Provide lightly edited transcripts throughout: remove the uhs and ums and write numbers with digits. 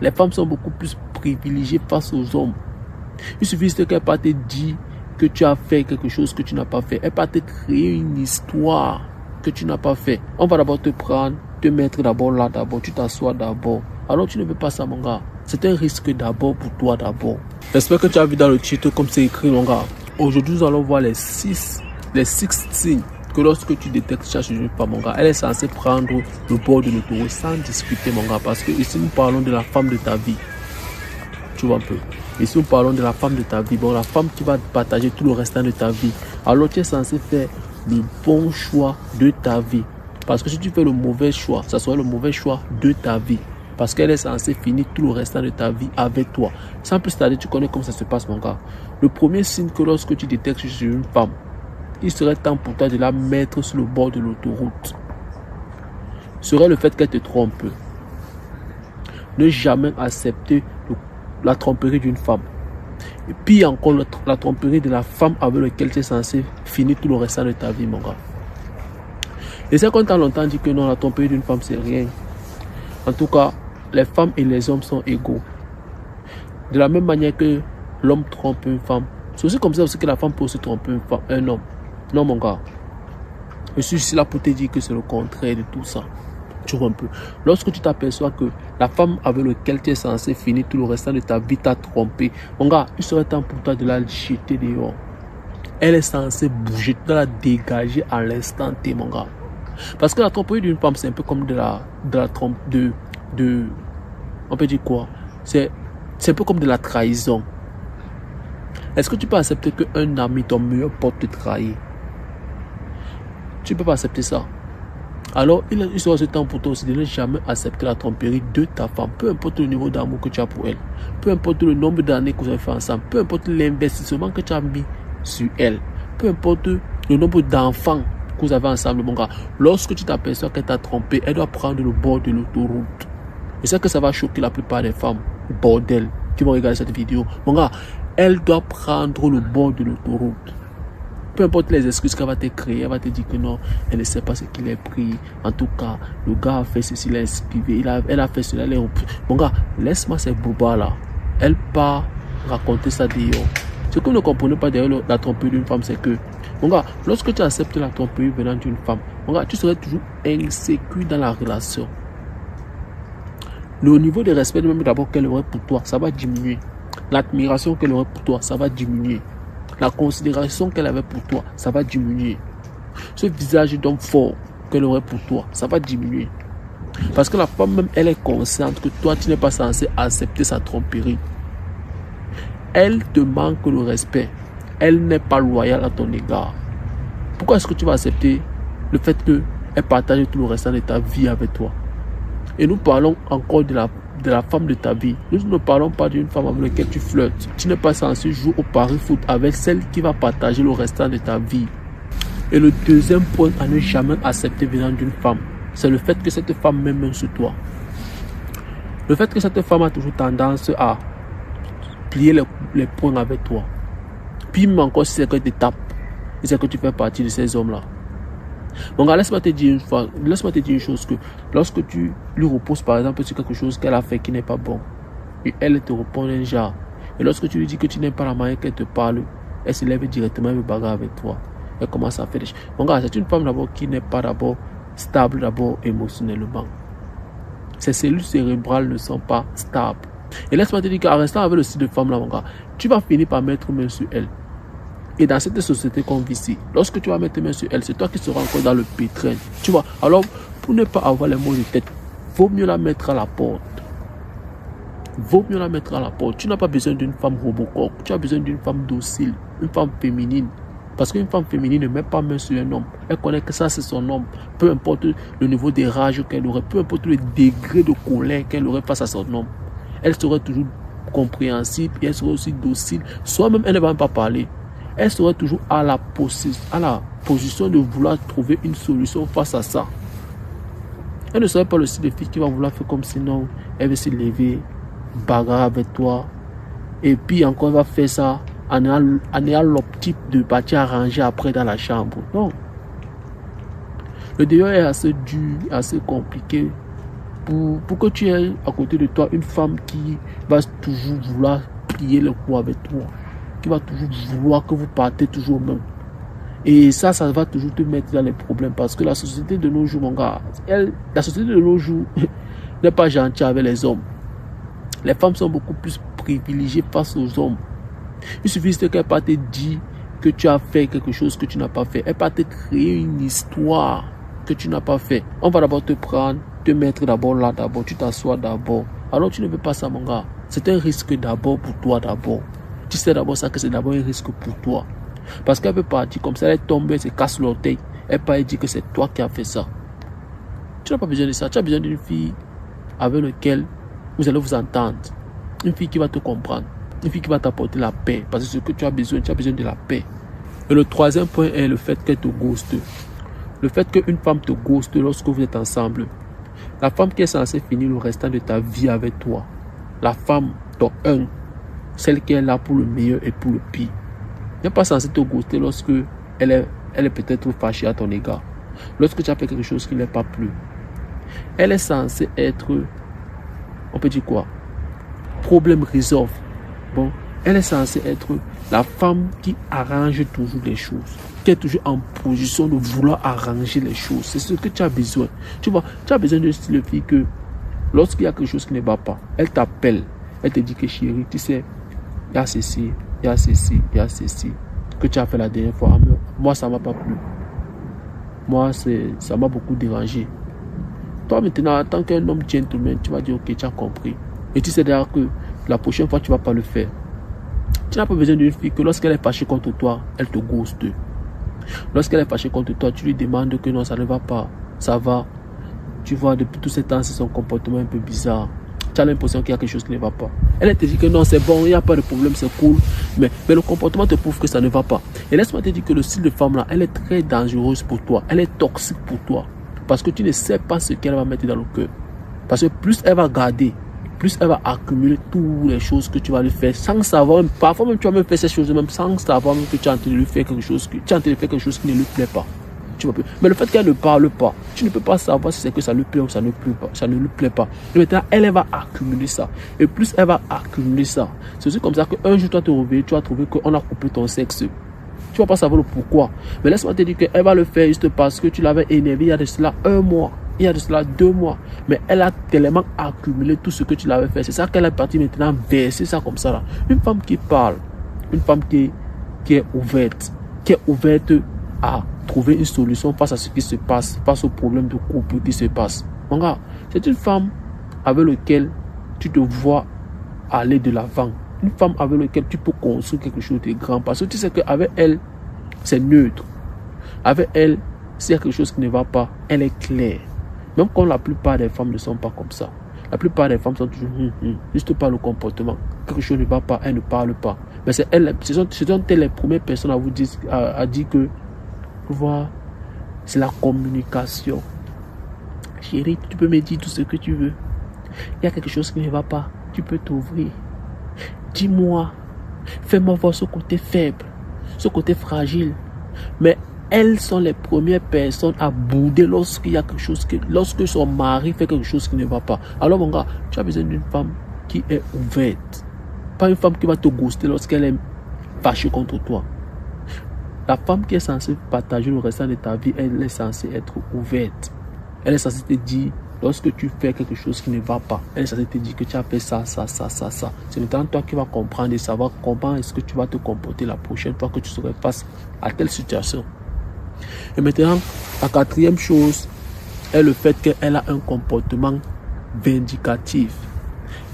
Les femmes sont beaucoup plus privilégiées face aux hommes. Il suffit juste qu'elle pas te dire que tu as fait quelque chose que tu n'as pas fait. Elle pas te créer une histoire que tu n'as pas fait. On va d'abord te prendre, te mettre d'abord là, d'abord. Tu t'assois d'abord. Alors tu ne veux pas ça, mon gars. C'est un risque d'abord pour toi d'abord. J'espère que tu as vu dans le titre comme c'est écrit, mon gars. Aujourd'hui, nous allons voir les 6 signes que lorsque tu détectes ça chez une femme, mon gars, elle est censée prendre le bord de l'autoroute sans discuter, mon gars. Parce que ici, nous parlons de la femme de ta vie. Tu vois un peu. Ici, nous parlons de la femme de ta vie. Bon, la femme qui va partager tout le restant de ta vie. Alors, tu es censé faire le bon choix de ta vie. Parce que si tu fais le mauvais choix, ça sera le mauvais choix de ta vie. Parce qu'elle est censée finir tout le restant de ta vie avec toi. Sans plus tarder, tu connais comment ça se passe, mon gars. Le premier signe que lorsque tu détectes sur une femme, il serait temps pour toi de la mettre sur le bord de l'autoroute. Serait le fait qu'elle te trompe. Ne jamais accepter la tromperie d'une femme. Et puis encore la tromperie de la femme avec laquelle tu es censé finir tout le restant de ta vie, mon gars. Et c'est quand tu as longtemps dit que non, la tromperie d'une femme, c'est rien. En tout cas, les femmes et les hommes sont égaux. De la même manière que l'homme trompe une femme, c'est aussi comme ça aussi que la femme peut aussi tromper un homme. Non, mon gars. Je suis ici là pour te dire que c'est le contraire de tout ça. Tu vois un peu. Lorsque tu t'aperçois que la femme avec laquelle tu es censé finir tout le restant de ta vie t'a trompé, mon gars, il serait temps pour toi de la jeter dehors. Elle est censée bouger, tu dois la dégager à l'instant T, mon gars. Parce que la tromperie d'une femme, c'est un peu comme de la trompe on peut dire quoi? C'est un peu comme de la trahison. Est-ce que tu peux accepter qu'un ami, ton meilleur pote, te trahit? Tu ne peux pas accepter ça. Alors, il sera ce temps pour toi aussi de ne jamais accepter la tromperie de ta femme. Peu importe le niveau d'amour que tu as pour elle. Peu importe le nombre d'années que vous avez fait ensemble. Peu importe l'investissement que tu as mis sur elle. Peu importe le nombre d'enfants que vous avez ensemble, mon gars. Lorsque tu t'aperçois qu'elle t'a trompé, elle doit prendre le bord de l'autoroute. Et c'est que ça va choquer la plupart des femmes, bordel, qui vont regarder cette vidéo. Mon gars, elle doit prendre le bord de l'autoroute. Peu importe les excuses qu'elle va te créer, elle va te dire que non, elle ne sait pas ce qu'il a pris. En tout cas, le gars a fait ceci, il a esquivé, elle a fait cela. Mon gars, laisse-moi ces bobas là. Elle part raconter ça dehors. Ce que vous ne comprenez pas derrière la tromperie d'une femme, c'est que, mon gars, lorsque tu acceptes la tromperie venant d'une femme, mon gars, tu serais toujours insécure dans la relation. Le niveau de respect même d'abord qu'elle aurait pour toi, ça va diminuer. L'admiration qu'elle aurait pour toi, ça va diminuer. La considération qu'elle avait pour toi, ça va diminuer. Ce visage d'homme fort qu'elle aurait pour toi, ça va diminuer. Parce que la femme même, elle est consciente que toi, tu n'es pas censé accepter sa tromperie. Elle te manque le respect. Elle n'est pas loyale à ton égard. Pourquoi est-ce que tu vas accepter le fait qu'elle partage tout le restant de ta vie avec toi? Et nous parlons encore de la femme de ta vie. Nous ne parlons pas d'une femme avec laquelle tu flirtes. Tu n'es pas censé jouer au pari foot avec celle qui va partager le restant de ta vie. Et le deuxième point à ne jamais accepter venant d'une femme, c'est le fait que cette femme m'aime sur toi. Le fait que cette femme a toujours tendance à plier les poings avec toi. Puis même encore si c'est que tu tapes, et c'est que tu fais partie de ces hommes-là. Mon gars, laisse-moi te dire une chose, que lorsque tu lui reposes par exemple sur quelque chose qu'elle a fait qui n'est pas bon, et elle te répond un genre, et lorsque tu lui dis que tu n'aimes pas la manière qu'elle te parle, elle se lève directement et me bagarre avec toi. Elle commence à faire des choses. Mon gars, c'est une femme d'abord qui n'est pas d'abord stable d'abord émotionnellement. Ses cellules cérébrales ne sont pas stables. Et laisse-moi te dire qu'en restant avec le style de femme là, mon gars, tu vas finir par mettre main sur elle. Et dans cette société qu'on vit ici, lorsque tu vas mettre main sur elle, c'est toi qui seras encore dans le pétrin. Tu vois, alors pour ne pas avoir les mots de tête, vaut mieux la mettre à la porte. Vaut mieux la mettre à la porte. Tu n'as pas besoin d'une femme Robocop. Tu as besoin d'une femme docile, une femme féminine. Parce qu'une femme féminine ne met pas main sur un homme. Elle connaît que ça, c'est son homme. Peu importe le niveau de rage qu'elle aurait, peu importe le degré de colère qu'elle aurait face à son homme. Elle serait toujours compréhensible et elle serait aussi docile. Soit même, elle ne va même pas parler. Elle serait toujours à la position de vouloir trouver une solution face à ça. Elle ne serait pas le style de fille qui va vouloir faire comme sinon elle veut se lever, bagarrer avec toi. Et puis encore, elle va faire ça en ayant l'optique de partir arranger après dans la chambre. Non. Le dehors est assez dur, assez compliqué. pour que tu aies à côté de toi une femme qui va toujours vouloir plier le cou avec toi, qui va toujours vouloir que vous partez toujours même. Et ça va toujours te mettre dans les problèmes parce que la société de nos jours, mon gars, la société de nos jours n'est pas gentille avec les hommes. Les femmes sont beaucoup plus privilégiées face aux hommes. Il suffit qu'elle pas te dire que tu as fait quelque chose que tu n'as pas fait. Elle va te créer une histoire que tu n'as pas fait. On va d'abord te prendre, te mettre d'abord là, d'abord, tu t'assois d'abord. Alors tu ne veux pas ça, mon gars. C'est un risque d'abord pour toi d'abord. Tu sais d'abord ça que c'est d'abord un risque pour toi. Parce qu'elle peut partir comme ça, elle est tombée, elle se casse l'orteil. Elle peut dire que c'est toi qui as fait ça. Tu n'as pas besoin de ça. Tu as besoin d'une fille avec laquelle vous allez vous entendre. Une fille qui va te comprendre. Une fille qui va t'apporter la paix. Parce que ce que tu as besoin de la paix. Et le troisième point est le fait qu'elle te ghoste. Le fait qu'une femme te ghoste lorsque vous êtes ensemble. La femme qui est censée finir le restant de ta vie avec toi. La femme, ton celle qui est là pour le meilleur et pour le pire. Elle n'est pas censée te ghoster lorsque elle est peut-être fâchée à ton égard. Lorsque tu as fait quelque chose qui n'est pas plu. Elle est censée être, on peut dire quoi? Problème resolve. Bon, elle est censée être la femme qui arrange toujours les choses. Qui est toujours en position de vouloir arranger les choses. C'est ce que tu as besoin. Tu vois, tu as besoin de style de fille que lorsqu'il y a quelque chose qui ne va pas, elle t'appelle. Elle te dit que chérie, tu sais, il y a ceci, il y a ceci, il y a ceci. Que tu as fait la dernière fois. Moi, ça ne m'a pas plu. Moi, ça m'a beaucoup dérangé. Toi, maintenant, en tant qu'un homme gentleman, tu vas dire, ok, tu as compris. Et tu sais d'ailleurs que la prochaine fois, tu ne vas pas le faire. Tu n'as pas besoin d'une fille que lorsqu'elle est fâchée contre toi, elle te ghoste. Lorsqu'elle est fâchée contre toi, tu lui demandes que non, ça ne va pas. Ça va. Tu vois, depuis tout ce temps, c'est son comportement un peu bizarre. Tu as l'impression qu'il y a quelque chose qui ne va pas. Elle te dit que non, c'est bon, il n'y a pas de problème, c'est cool. Mais le comportement te prouve que ça ne va pas. Et laisse-moi te dire que le style de femme là, elle est très dangereuse pour toi. Elle est toxique pour toi. Parce que tu ne sais pas ce qu'elle va mettre dans le cœur. Parce que plus elle va garder, plus elle va accumuler toutes les choses que tu vas lui faire sans savoir. Parfois même tu vas même faire ces choses même sans savoir même que tu es en train de lui faire quelque chose, que tu es en train de faire quelque chose qui ne lui plaît pas. Tu vois, mais le fait qu'elle ne parle pas, tu ne peux pas savoir si c'est que ça lui plaît ou ça ne plaît pas, ça ne lui plaît pas. Et maintenant, elle va accumuler ça. Et plus elle va accumuler ça, c'est aussi comme ça qu'un jour, tu vas te réveiller, tu vas trouver qu'on a coupé ton sexe. Tu vas pas savoir le pourquoi. Mais laisse-moi te dire qu'elle va le faire juste parce que tu l'avais énervé il y a de cela 1 mois. Il y a de cela 2 mois. Mais elle a tellement accumulé tout ce que tu l'avais fait. C'est ça qu'elle est partie maintenant verser ça comme ça là. Une femme qui parle, une femme qui est ouverte à trouver une solution face à ce qui se passe, face au problème de couple qui se passe. Mon gars, c'est une femme avec laquelle tu te vois aller de l'avant. Une femme avec laquelle tu peux construire quelque chose de grand. Parce que tu sais qu'avec elle, c'est neutre. Avec elle, s'il y a quelque chose qui ne va pas, elle est claire. Même quand la plupart des femmes ne sont pas comme ça. La plupart des femmes sont toujours juste par le comportement. Quelque chose ne va pas, elle ne parle pas. Mais c'est elle, ce sont elles les premières personnes à vous dire, à dire que voir, c'est la communication. Chérie, tu peux me dire tout ce que tu veux. Il y a quelque chose qui ne va pas. Tu peux t'ouvrir. Dis-moi. Fais-moi voir ce côté faible, ce côté fragile. Mais elles sont les premières personnes à bouder lorsqu'il y a quelque chose lorsque son mari fait quelque chose qui ne va pas. Alors mon gars, tu as besoin d'une femme qui est ouverte. Pas une femme qui va te ghoster lorsqu'elle est fâchée contre toi. La femme qui est censée partager le restant de ta vie, elle est censée être ouverte. Elle est censée te dire, lorsque tu fais quelque chose qui ne va pas, elle est censée te dire que tu as fait ça. C'est maintenant toi qui vas comprendre et savoir comment est-ce que tu vas te comporter la prochaine fois que tu seras face à telle situation. Et maintenant, la quatrième chose est le fait qu'elle a un comportement vindicatif.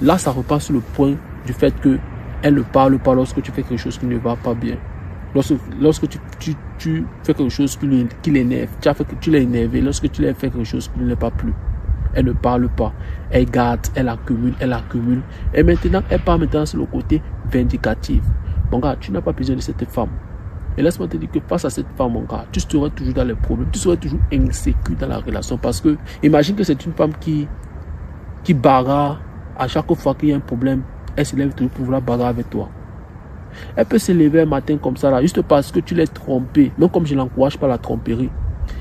Là, ça repasse sur le point du fait qu'elle ne parle pas lorsque tu fais quelque chose qui ne va pas bien. Lorsque tu fais quelque chose qui l'énerve, tu l'as énervé, lorsque tu l'as fait quelque chose qui ne l'est pas plu, elle ne parle pas, elle garde, elle accumule. Et maintenant, elle part maintenant sur le côté vindicatif. Mon gars, tu n'as pas besoin de cette femme. Et laisse-moi te dire que face à cette femme, mon gars, tu seras toujours dans les problèmes, tu seras toujours insécure dans la relation. Parce que, imagine que c'est une femme qui bagarre à chaque fois qu'il y a un problème, elle se lève toujours pour vouloir bagarrer avec toi. Elle peut se lever un matin comme ça, là, juste parce que tu l'as trompée. Même comme je n'encourage pas la tromperie.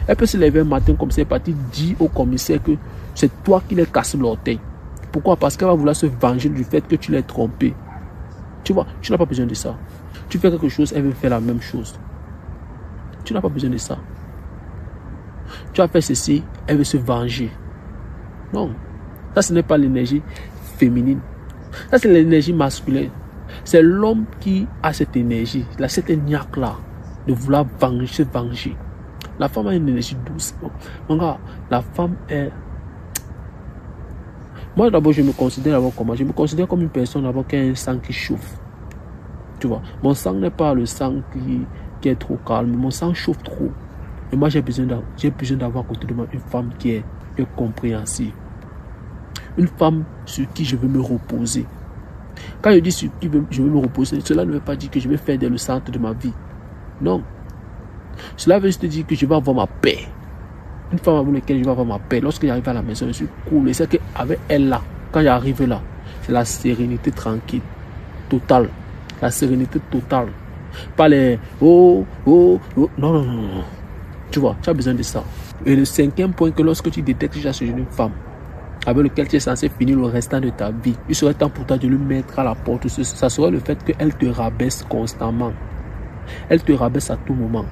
Elle peut se lever un matin comme ça et partir dire au commissaire que c'est toi qui l'as cassé l'orteil. Pourquoi? Parce qu'elle va vouloir se venger du fait que tu l'as trompé. Tu vois, tu n'as pas besoin de ça. Tu fais quelque chose, elle veut faire la même chose. Tu n'as pas besoin de ça. Tu as fait ceci, elle veut se venger. Non. Ça, ce n'est pas l'énergie féminine. Ça, c'est l'énergie masculine. C'est l'homme qui a cette énergie, cette niaque-là, de vouloir se venger. La femme a une énergie douce. Mon gars, la femme est... Moi, d'abord, je me considère d'abord comment? Je me considère comme une personne d'abord qui a un sang qui chauffe. Tu vois, mon sang n'est pas le sang qui est trop calme. Mon sang chauffe trop. Et moi, j'ai besoin d'avoir à côté de moi une femme qui est compréhensive. Une femme sur qui je veux me reposer. Quand je dis sur qui je veux me reposer, cela ne veut pas dire que je vais faire le centre de ma vie. Non. Cela veut juste dire que je vais avoir ma paix. Une femme avec laquelle je vais avoir ma paix. Lorsque j'arrive à la maison, je suis cool. Et c'est qu'avec elle là, quand j'arrive là, c'est la sérénité tranquille, totale. La sérénité totale. Pas les oh. Non. Tu vois, tu as besoin de ça. Et le cinquième point, que lorsque tu détectes que tu as chez une femme avec lequel tu es censé finir le restant de ta vie, il serait temps pour toi de lui mettre à la porte. Ça serait le fait qu'elle te rabaisse constamment. Elle te rabaisse à tout moment.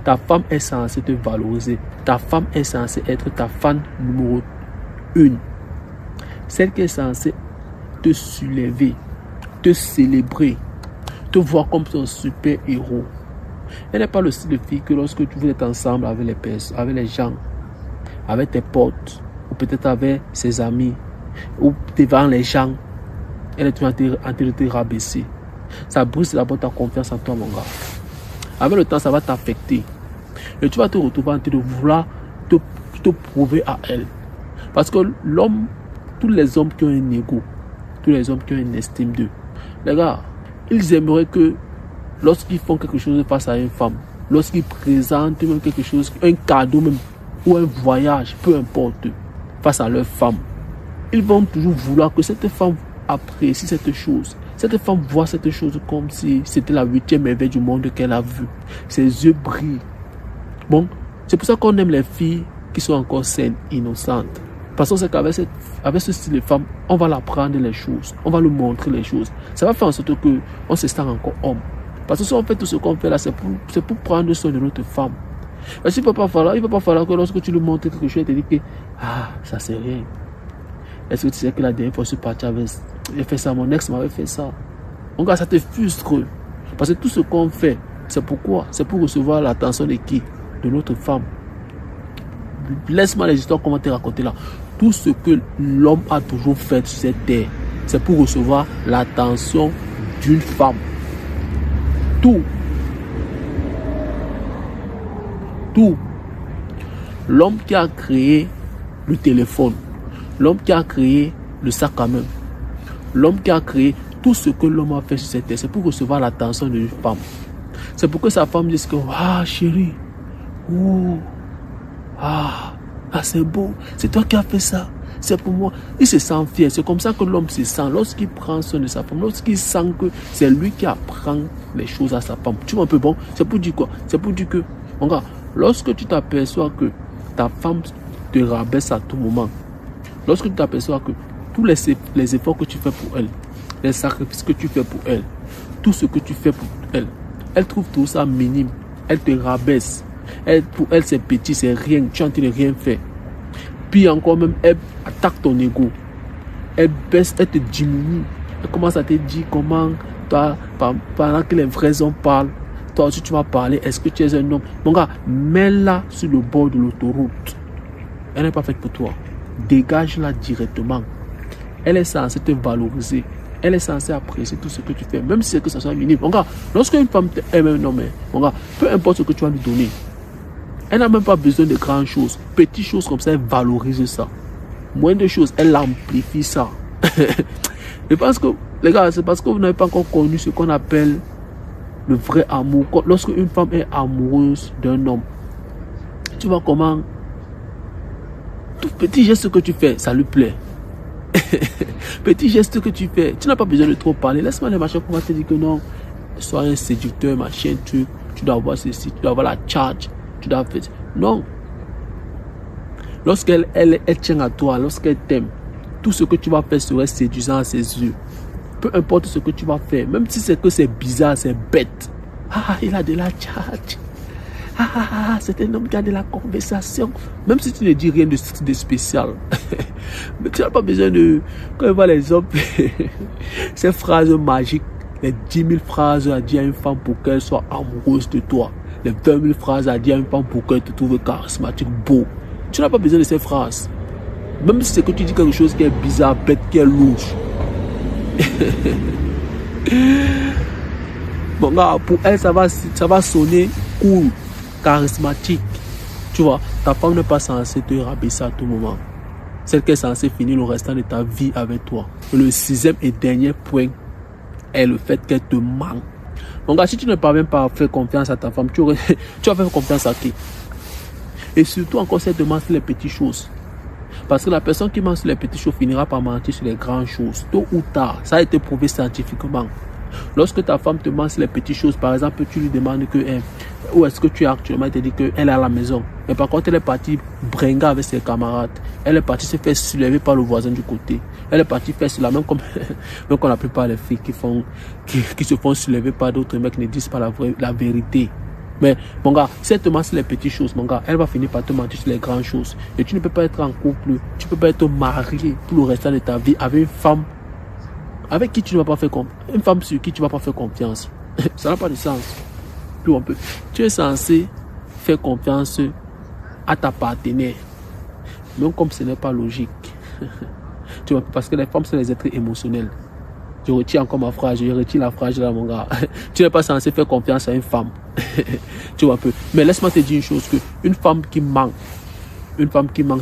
Ta femme est censée te valoriser. Ta femme est censée être ta fan numéro 1. Celle qui est censée te soulever, te célébrer, te voir comme ton super héros. Elle n'est pas le style de fille que lorsque tu veux être ensemble avec les personnes, avec les gens, avec tes potes, ou peut-être avec ses amis, ou devant les gens, elle est en train de te rabaisser. Ça brise d'abord ta confiance en toi, mon gars. Avec le temps, ça va t'affecter. Et tu vas te retrouver en train de vouloir te prouver à elle. Parce que l'homme, tous les hommes qui ont un ego, tous les hommes qui ont une estime d'eux, les gars, ils aimeraient que lorsqu'ils font quelque chose face à une femme, lorsqu'ils présentent même quelque chose, un cadeau même, ou un voyage, peu importe, face à leur femme, ils vont toujours vouloir que cette femme apprécie cette chose. Cette femme voit cette chose comme si c'était la 8e merveille du monde qu'elle a vue. Ses yeux brillent. Bon, c'est pour ça qu'on aime les filles qui sont encore saines, innocentes. Parce qu'on sait qu'avec ce style de femme, on va l'apprendre les choses, on va lui montrer les choses. Ça va faire en sorte qu'on se sent encore homme. Parce que si on fait tout ce qu'on fait là, c'est pour prendre soin de notre femme. Parce qu'il ne peut pas falloir que lorsque tu lui montres quelque chose, elle te dit que ça c'est rien. Est-ce que tu sais que la dernière fois je suis parti avec, j'ai fait ça, mon ex m'avait fait ça. Donc ça te frustre. Parce que tout ce qu'on fait, c'est pourquoi? C'est pour recevoir l'attention de qui? De notre femme. Laisse-moi les histoires qu'on va te raconter là. Tout ce que l'homme a toujours fait sur cette terre, c'est pour recevoir l'attention d'une femme. Tout. L'homme qui a créé le téléphone, l'homme qui a créé le sac à main, l'homme qui a créé tout ce que l'homme a fait sur cette terre, c'est pour recevoir l'attention d'une femme. C'est pour que sa femme dise que chérie, c'est beau, c'est toi qui as fait ça, c'est pour moi. Il se sent fier. C'est comme ça que l'homme se sent lorsqu'il prend soin de sa femme, lorsqu'il sent que c'est lui qui apprend les choses à sa femme. Tu vois un peu, bon, c'est pour dire quoi? C'est pour dire que, mon gars, lorsque tu t'aperçois que ta femme te rabaisse à tout moment, lorsque tu t'aperçois que tous les efforts que tu fais pour elle, les sacrifices que tu fais pour elle, tout ce que tu fais pour elle, elle trouve tout ça minime, elle te rabaisse. Pour elle, c'est petit, c'est rien, tu es en train de rien faire. Puis encore même, elle attaque ton ego. Elle baisse, elle te diminue. Elle commence à te dire comment, toi, pendant que les vrais hommes parlent, toi aussi tu vas parler, est-ce que tu es un homme? Mon gars, mets-la sur le bord de l'autoroute. Elle n'est pas faite pour toi. Dégage-la directement. Elle est censée te valoriser. Elle est censée apprécier tout ce que tu fais, même si c'est que ça soit minime. Mon gars, lorsqu'une femme t'aime un homme, mon gars, peu importe ce que tu vas lui donner, elle n'a même pas besoin de grandes choses. Petites choses comme ça, elle valorise ça. Moins de choses, elle amplifie ça. Je pense que, les gars, c'est parce que vous n'avez pas encore connu ce qu'on appelle le vrai amour. Lorsque une femme est amoureuse d'un homme, tu vois comment tout petit geste que tu fais, ça lui plaît. Petit geste que tu fais, tu n'as pas besoin de trop parler. Laisse-moi les machins qu'on va te dire que non, sois un séducteur, machin, truc. Tu dois avoir ceci, tu dois avoir la charge. Tu dois faire. Non. Lorsqu'elle elle tient à toi, lorsqu'elle t'aime, tout ce que tu vas faire serait séduisant à ses yeux. Peu importe ce que tu vas faire, même si c'est que c'est bizarre, c'est bête. Ah, il a de la tchatch. Ah, c'est un homme qui a de la conversation. Même si tu ne dis rien de spécial. Mais tu n'as pas besoin de... Quand on voit les hommes, ces phrases magiques, les 10 000 phrases à dire à une femme pour qu'elle soit amoureuse de toi. Les 20 000 phrases à dire à une femme pour qu'elle te trouve charismatique, beau. Tu n'as pas besoin de ces phrases. Même si c'est que tu dis quelque chose qui est bizarre, bête, qui est louche. Bon, gars, pour elle, ça va sonner cool, charismatique. Tu vois, ta femme n'est pas censée te rabaisser à tout moment. Celle qui est censée finir le restant de ta vie avec toi. Le 6e et dernier point est le fait qu'elle te manque. Donc, gars, si tu ne parviens pas à faire confiance à ta femme, tu vas faire confiance à qui? Et surtout, encore, c'est de mentir les petites choses. Parce que la personne qui ment sur les petites choses finira par mentir sur les grandes choses. Tôt ou tard, ça a été prouvé scientifiquement. Lorsque ta femme te ment sur les petites choses, par exemple, tu lui demandes que où est-ce que tu es actuellement, elle te dit qu'elle est à la maison. Mais par contre, elle est partie bringa avec ses camarades. Elle est partie se faire soulever par le voisin du côté. Elle est partie faire cela, même comme la plupart des filles qui se font soulever par d'autres mecs ne disent pas la vérité. Mais mon gars, si elle te ment sur les petites choses, mon gars, elle va finir par te mentir sur les grandes choses. Et tu ne peux pas être en couple, tu ne peux pas être marié pour le restant de ta vie avec une femme avec qui tu ne vas pas faire confiance. Une femme sur qui tu ne vas pas faire confiance. Ça n'a pas de sens. Tout un peu. Tu es censé faire confiance à ta partenaire. Même comme ce n'est pas logique. Tu vois, parce que les femmes sont des êtres émotionnels. Je retire encore ma phrase, je retire la phrase là, mon gars. Tu n'es pas censé faire confiance à une femme. Tu vois un peu. Mais laisse-moi te dire une chose, que une femme qui manque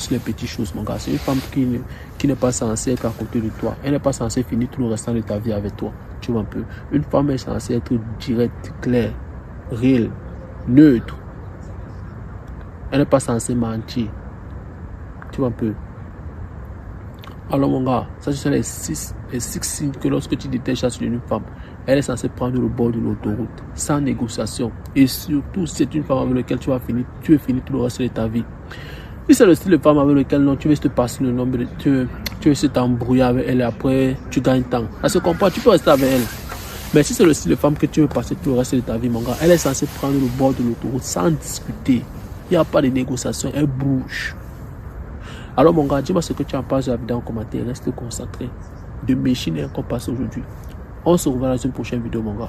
sur les petites choses, mon gars, c'est une femme qui n'est pas censée être à côté de toi. Elle n'est pas censée finir tout le restant de ta vie avec toi. Tu vois un peu. Une femme est censée être directe, claire, réelle, neutre. Elle n'est pas censée mentir. Tu vois un peu. Alors mon gars, ça ce sont les 6 signes que lorsque tu détectes sur une femme, elle est censée prendre le bord de l'autoroute, sans négociation. Et surtout, c'est une femme avec laquelle tu veux finir tout le reste de ta vie. Si c'est le style de femme avec lequel non, tu veux te passer le nombre, tu veux t'embrouiller avec elle et après tu gagnes temps. Elle se comprend, tu peux rester avec elle. Mais si c'est le style de femme que tu veux passer tout le reste de ta vie, mon gars, elle est censée prendre le bord de l'autoroute sans discuter. Il n'y a pas de négociation, elle bouge. Alors mon gars, dis-moi ce que tu en penses de la vidéo en commentaire. Reste concentré. De machine et encore passe aujourd'hui. On se revoit dans une prochaine vidéo mon gars.